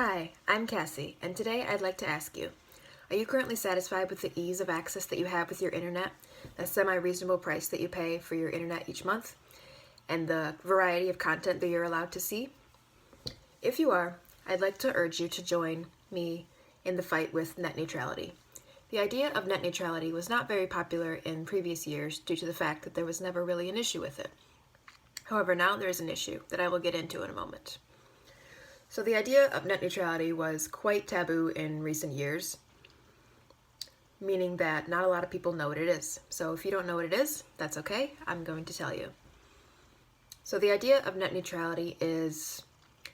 Hi, I'm Cassie, and today I'd like to ask you, are you currently satisfied with the ease of access that you have with your internet, the semi-reasonable price that you pay for your internet each month, and the variety of content that you're allowed to see? If you are, I'd like to urge you to join me in the fight with net neutrality. The idea of net neutrality was not very popular in previous years due to the fact that there was never really an issue with it. However, now there is an issue that I will get into in a moment. So the idea of net neutrality was quite taboo in recent years, meaning that not a lot of people know what it is. So if you don't know what it is, that's okay. I'm going to tell you. So the idea of net neutrality is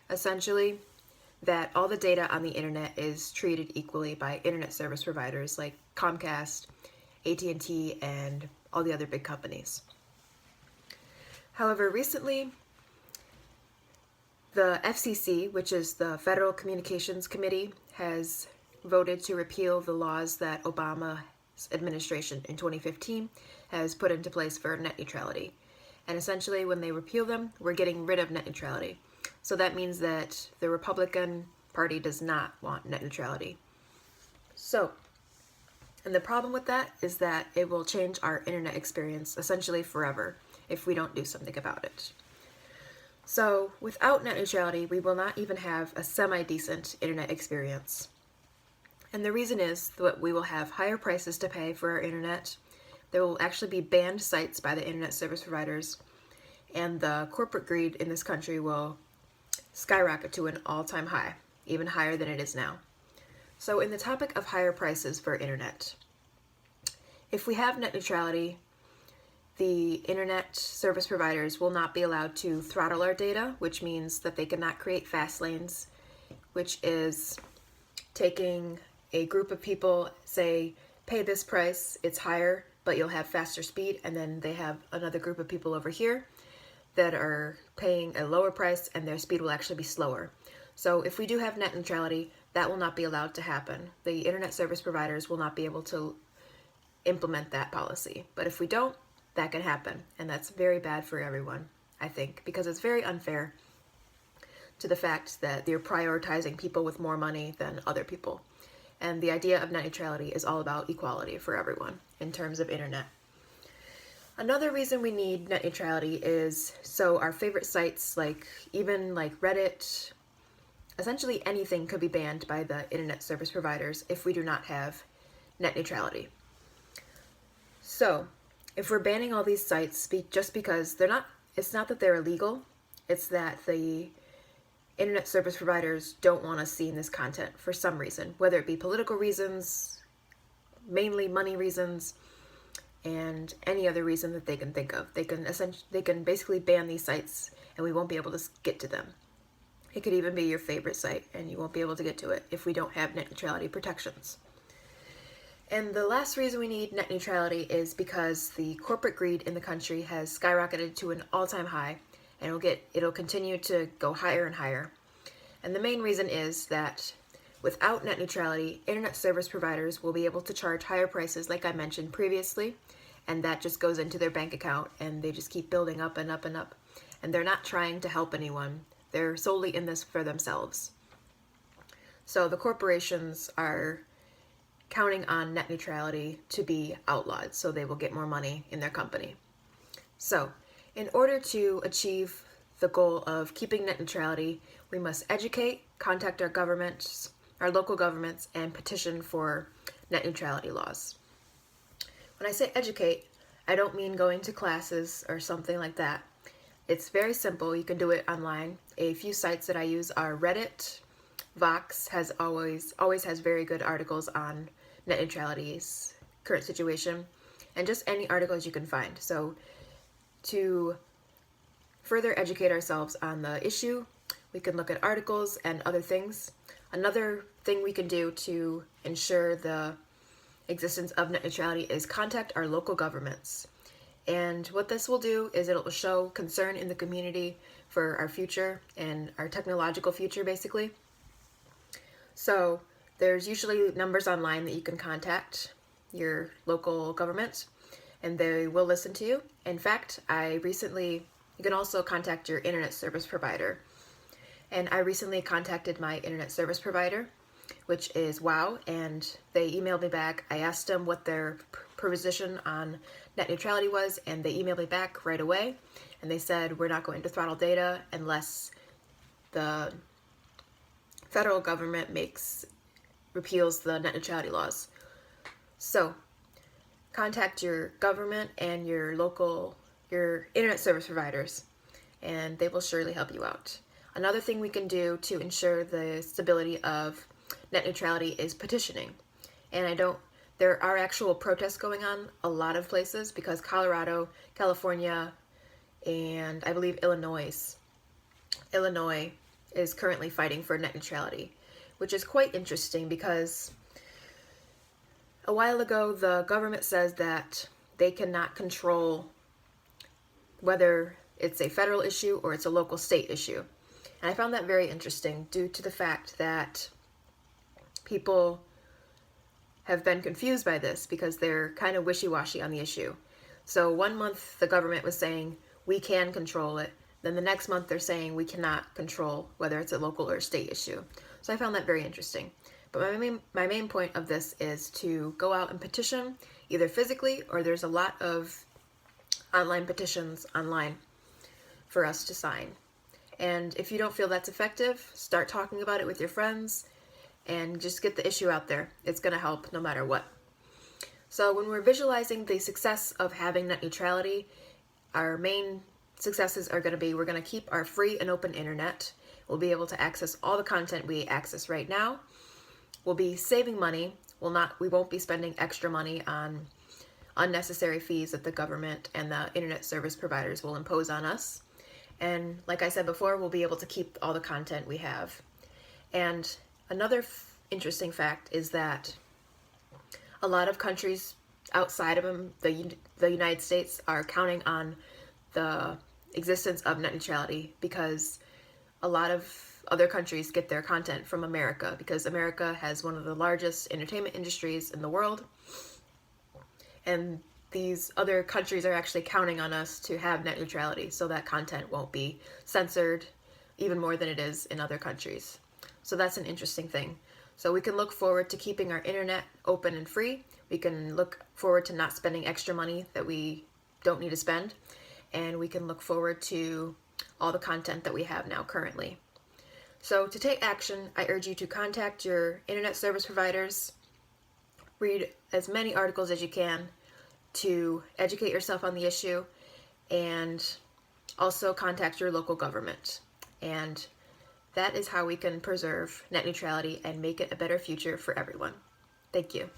essentially that all the data on the internet is treated equally by internet service providers like Comcast, AT&T, and all the other big companies. However, recently, the FCC, which is the Federal Communications Committee, has voted to repeal the laws that Obama's administration in 2015 has put into place for net neutrality. And essentially, when they repeal them, we're getting rid of net neutrality. So that means that the Republican Party does not want net neutrality. And the problem with that is that it will change our internet experience essentially forever if we don't do something about it. So without net neutrality, we will not even have a semi-decent internet experience. And the reason is that we will have higher prices to pay for our internet. There will actually be banned sites by the internet service providers, and the corporate greed in this country will skyrocket to an all-time high, even higher than it is now. So in the topic of higher prices for internet, if we have net neutrality, the internet service providers will not be allowed to throttle our data, which means that they cannot create fast lanes, which is taking a group of people, say, pay this price, it's higher, but you'll have faster speed, and then they have another group of people over here that are paying a lower price and their speed will actually be slower. So if we do have net neutrality, that will not be allowed to happen. The internet service providers will not be able to implement that policy. But if we don't, that can happen, and that's very bad for everyone, I think, because it's very unfair to the fact that they're prioritizing people with more money than other people. And the idea of net neutrality is all about equality for everyone in terms of internet. Another reason we need net neutrality is so our favorite sites, even like Reddit, essentially anything could be banned by the internet service providers if we do not have net neutrality. So if we're banning all these sites just because it's not that they're illegal, it's that the internet service providers don't want us seeing this content for some reason, whether it be political reasons, mainly money reasons, and any other reason that they can think of. They can basically ban these sites and we won't be able to get to them. It could even be your favorite site and you won't be able to get to it if we don't have net neutrality protections. And the last reason we need net neutrality is because the corporate greed in the country has skyrocketed to an all-time high, and it'll continue to go higher and higher. And the main reason is that without net neutrality, internet service providers will be able to charge higher prices, like I mentioned previously, and that just goes into their bank account, and they just keep building up and up and up. And they're not trying to help anyone. They're solely in this for themselves. So the corporations are counting on net neutrality to be outlawed, so they will get more money in their company. So, in order to achieve the goal of keeping net neutrality, we must educate, contact our governments, our local governments, and petition for net neutrality laws. When I say educate, I don't mean going to classes or something like that. It's very simple. You can do it online. A few sites that I use are Reddit. Vox always has very good articles on net neutrality's current situation, and just any articles you can find. So to further educate ourselves on the issue, we can look at articles and other things. Another thing we can do to ensure the existence of net neutrality is contact our local governments. And what this will do is it'll show concern in the community for our future and our technological future, basically. So there's usually numbers online that you can contact your local government, and they will listen to you. In fact, you can also contact your internet service provider. And I recently contacted my internet service provider, which is WOW, and they emailed me back. I asked them what their position on net neutrality was, and they emailed me back right away, and they said we're not going to throttle data unless the federal government repeals the net neutrality laws. So contact your government and your internet service providers, and they will surely help you out. Another thing we can do to ensure the stability of net neutrality is petitioning. And there are actual protests going on a lot of places because Colorado, California, and I believe Illinois is currently fighting for net neutrality, which is quite interesting because a while ago the government says that they cannot control whether it's a federal issue or it's a local state issue. And I found that very interesting due to the fact that people have been confused by this because they're kind of wishy-washy on the issue. So one month the government was saying we can control it, then the next month they're saying we cannot control whether it's a local or state issue. So I found that very interesting. But my main point of this is to go out and petition, either physically or there's a lot of online petitions online for us to sign. And if you don't feel that's effective, start talking about it with your friends and just get the issue out there. It's going to help no matter what. So when we're visualizing the success of having net neutrality, our main successes are going to be we're going to keep our free and open internet. We'll be able to access all the content we access right now. We'll be saving money. We won't be spending extra money on unnecessary fees that the government and the internet service providers will impose on us. And like I said before, we'll be able to keep all the content we have. And another interesting fact is that a lot of countries outside of the United States are counting on the existence of net neutrality because a lot of other countries get their content from America because America has one of the largest entertainment industries in the world. And these other countries are actually counting on us to have net neutrality so that content won't be censored even more than it is in other countries. So that's an interesting thing. So we can look forward to keeping our internet open and free. We can look forward to not spending extra money that we don't need to spend. And we can look forward to all the content that we have now currently. So to take action, I urge you to contact your internet service providers, read as many articles as you can to educate yourself on the issue, and also contact your local government. And that is how we can preserve net neutrality and make it a better future for everyone. Thank you.